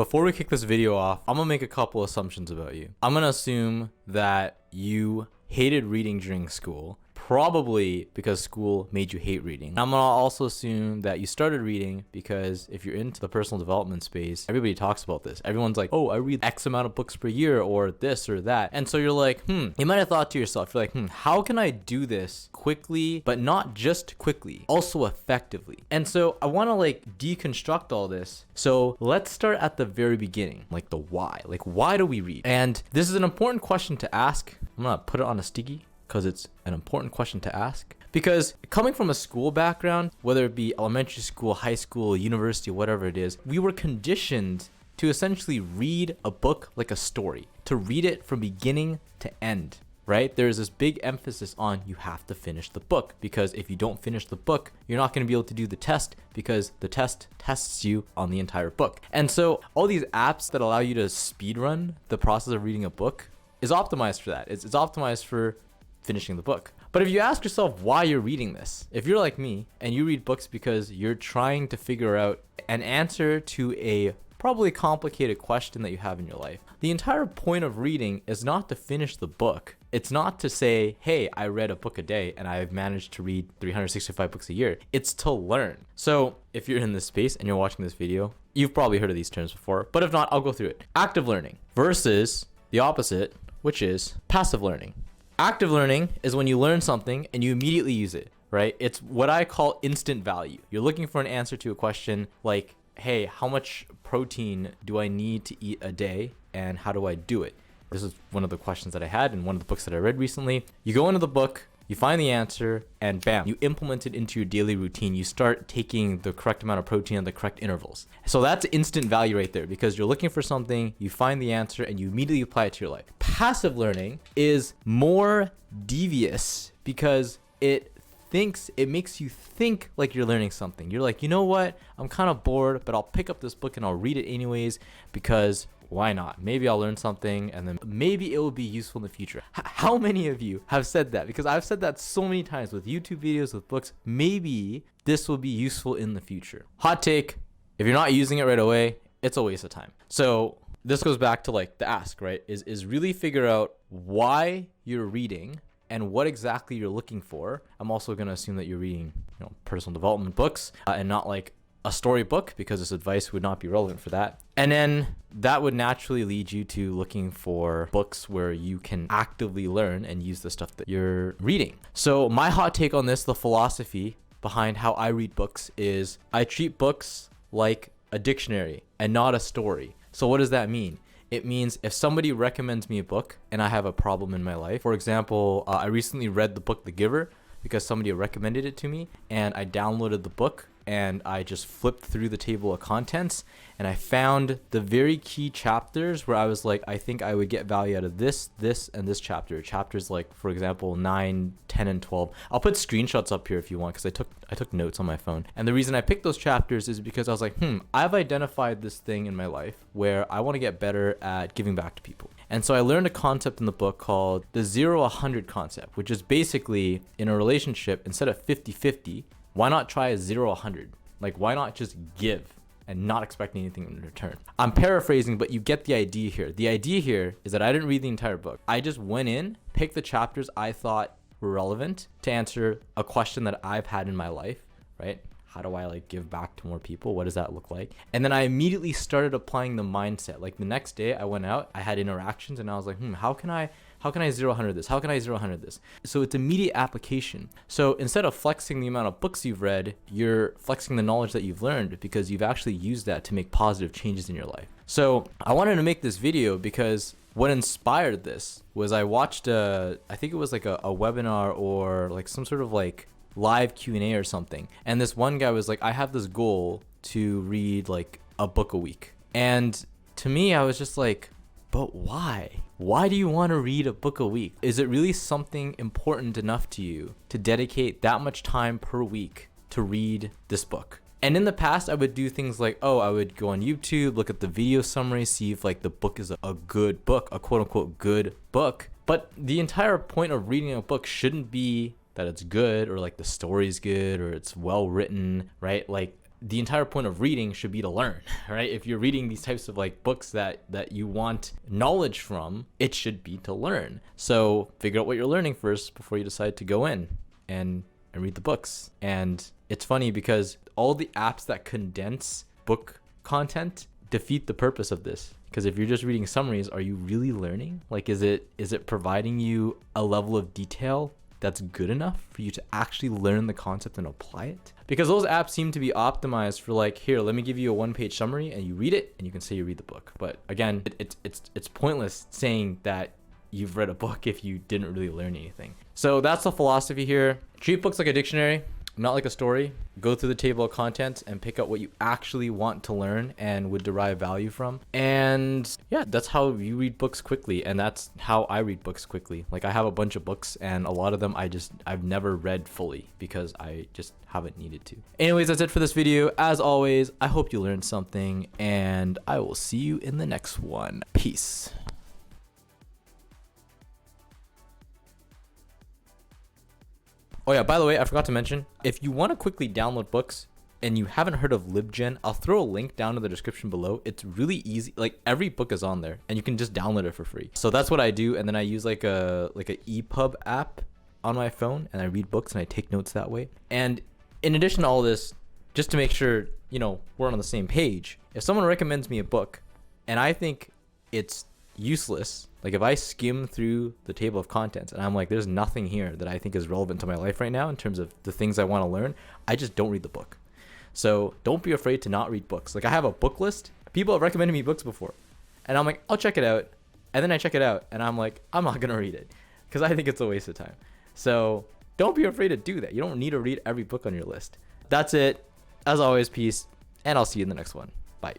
before we kick this video off, I'm gonna make a couple assumptions about you. I'm gonna assume that you hated reading during school, probably because school made you hate reading. I'm gonna also assume that you started reading because if you're into the personal development space, everybody talks about this. Everyone's like, oh, I read X amount of books per year or this or that. And so you're like, you might have thought to yourself, you're like, how can I do this quickly, but not just quickly, also effectively? And so I wanna like deconstruct all this. So let's start at the very beginning, like the why. Like, why do we read? And this is an important question to ask. I'm gonna put it on a sticky, because it's an important question to ask. Because coming from a school background, whether it be elementary school, high school, university, whatever it is, we were conditioned to essentially read a book like a story, to read it from beginning to end, right? There's this big emphasis on you have to finish the book, because if you don't finish the book, you're not going to be able to do the test, because the test tests you on the entire book. And so all these apps that allow you to speedrun the process of reading a book is optimized for that. It's optimized for finishing the book. But if you ask yourself why you're reading this, if you're like me and you read books because you're trying to figure out an answer to a probably complicated question that you have in your life, the entire point of reading is not to finish the book. It's not to say, hey, I read a book a day and I've managed to read 365 books a year. It's to learn. So if you're in this space and you're watching this video, you've probably heard of these terms before, but if not, I'll go through it. Active learning versus the opposite, which is passive learning. Active learning is when you learn something and you immediately use it, right? It's what I call instant value. You're looking for an answer to a question like, hey, how much protein do I need to eat a day and how do I do it? This is one of the questions that I had in one of the books that I read recently. You go into the book, you find the answer, and bam, you implement it into your daily routine. You start taking the correct amount of protein at the correct intervals. So that's instant value right there, because you're looking for something, you find the answer, and you immediately apply it to your life. Passive learning is more devious because it makes you think like you're learning something. You're like, you know what? I'm kind of bored, but I'll pick up this book and I'll read it anyways, because why not? Maybe I'll learn something and then maybe it will be useful in the future. How many of you have said that? Because I've said that so many times with YouTube videos, with books. Maybe this will be useful in the future. Hot take, if you're not using it right away, it's a waste of time. So this goes back to like the ask, right? Is really figure out why you're reading and what exactly you're looking for. I'm also going to assume that you're reading, personal development books and not like a storybook, because this advice would not be relevant for that. And then that would naturally lead you to looking for books where you can actively learn and use the stuff that you're reading. So my hot take on this, the philosophy behind how I read books, is I treat books like a dictionary and not a story. So what does that mean? It means if somebody recommends me a book and I have a problem in my life, for example, I recently read the book The Giver because somebody recommended it to me, and I downloaded the book and I just flipped through the table of contents and I found the very key chapters where I was like, I think I would get value out of this, and this chapter. Chapters like, for example, 9, 10, and 12. I'll put screenshots up here if you want, because I took notes on my phone. And the reason I picked those chapters is because I was like, I've identified this thing in my life where I want to get better at giving back to people. And so I learned a concept in the book called the 0-100 concept, which is basically in a relationship, instead of 50-50, why not try a 0-100? Like, why not just give and not expect anything in return? I'm paraphrasing, but you get the idea here. The idea here is that I didn't read the entire book. I just went in, picked the chapters I thought were relevant to answer a question that I've had in my life, right? How do I like give back to more people? What does that look like? And then I immediately started applying the mindset. Like the next day I went out, I had interactions, and I was like, how can I 0-100 this? How can I 0-100 this? So it's immediate application. So instead of flexing the amount of books you've read, you're flexing the knowledge that you've learned, because you've actually used that to make positive changes in your life. So I wanted to make this video because what inspired this was I watched I think it was like a webinar or like some sort of like live Q&A or something. And this one guy was like, I have this goal to read like a book a week. And to me, I was just like, but why? Why do you want to read a book a week? Is it really something important enough to you to dedicate that much time per week to read this book? And in the past, I would do things like, I would go on YouTube, look at the video summary, see if like the book is a good book, a quote unquote good book. But the entire point of reading a book shouldn't be that it's good or like the story's good or it's well written, right? Like the entire point of reading should be to learn, right? If you're reading these types of like books that you want knowledge from, it should be to learn. So figure out what you're learning first before you decide to go in and read the books. And it's funny because all the apps that condense book content defeat the purpose of this. Because if you're just reading summaries, are you really learning? Like, is it providing you a level of detail that's good enough for you to actually learn the concept and apply it? Because those apps seem to be optimized for like, here, let me give you a 1-page summary and you read it and you can say you read the book. But again, it's pointless saying that you've read a book if you didn't really learn anything. So that's the philosophy here. Treat books like a dictionary, not like a story. Go through the table of contents and pick out what you actually want to learn and would derive value from. And yeah, that's how you read books quickly. And that's how I read books quickly. Like, I have a bunch of books and a lot of them I've never read fully because I just haven't needed to. Anyways, that's it for this video. As always, I hope you learned something and I will see you in the next one. Peace. Oh yeah, by the way, I forgot to mention, if you want to quickly download books and you haven't heard of LibGen, I'll throw a link down in the description below. It's really easy. Like, every book is on there and you can just download it for free. So that's what I do. And then I use like a EPUB app on my phone and I read books and I take notes that way. And in addition to all this, just to make sure, you know, we're on the same page, if someone recommends me a book and I think it's useless, like if I skim through the table of contents and I'm like, there's nothing here that I think is relevant to my life right now in terms of the things I want to learn, I just don't read the book. So don't be afraid to not read books. Like, I have a book list. People have recommended me books before and I'm like, I'll check it out. And then I check it out and I'm like, I'm not going to read it because I think it's a waste of time. So don't be afraid to do that. You don't need to read every book on your list. That's it. As always, peace. And I'll see you in the next one. Bye.